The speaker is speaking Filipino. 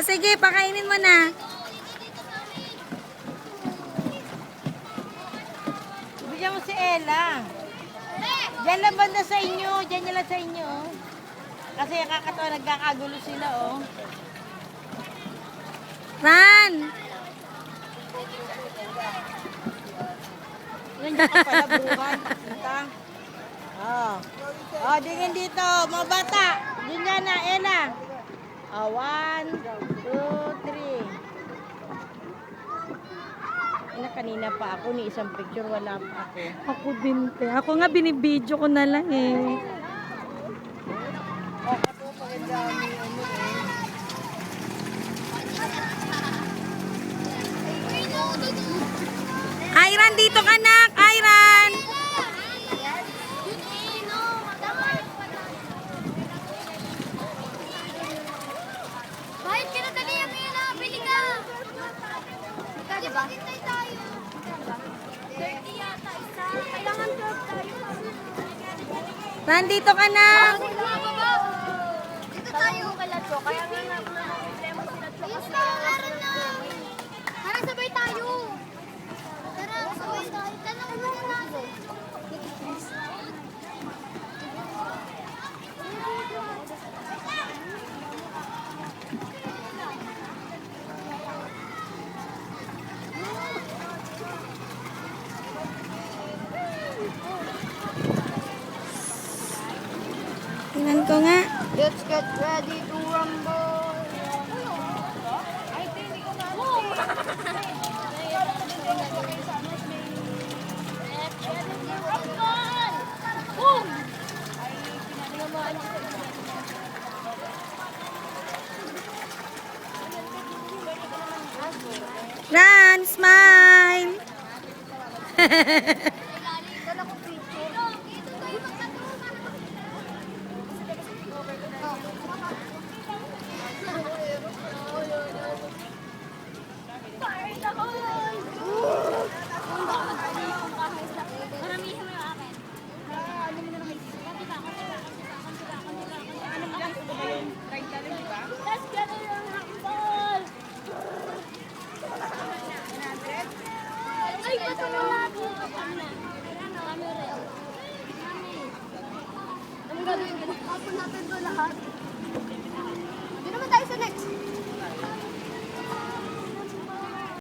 Ah, sige, pakainin mo na. Bigyan mo si Ella. Diyan lang banda sa inyo. Diyan lang sa inyo. Kasi kakatawa, nagkakagulo sila, oh. Ran! Nandiyan ka pala, bukan. Kita. Oh. Oh, dingin dito. Mga bata. Diyan na, Ella. Oh, 1, 2, 3. Ella, kanina pa ako. Ni isang picture, wala pa ako. Ako din, te. Ako nga binibidyo ko na lang eh. Oh, kato, maganda ni ano eh. Iran, dito ka na! Iran! Bakit ka na dali yung yun? Bili ka! Di ba? Hintay tayo. 30 yata isa. Kailangan 12 tayo. Ran, dito ka na! Dito tayo. Kaya nga nga problema sila Cho. Yes, meron na. Tara, sabay tayo. Tara, sabay tayo. Tanong mo na natin. Tingnan ko nga. Let's get ready to rumble. Ay, hindi ko na. Let's get ready to rumble. Boom! Ay, pinanaman. Ran, smile! Dala ko picture. Dito tayo magkatuwa. Maramihan mo yung akin. Ano mo na lang kayo? Let's get it on handball! Ay, ba't mo lagi? Anong gagawin ko? Tapon natin ito lahat. Hindi naman tayo sa next.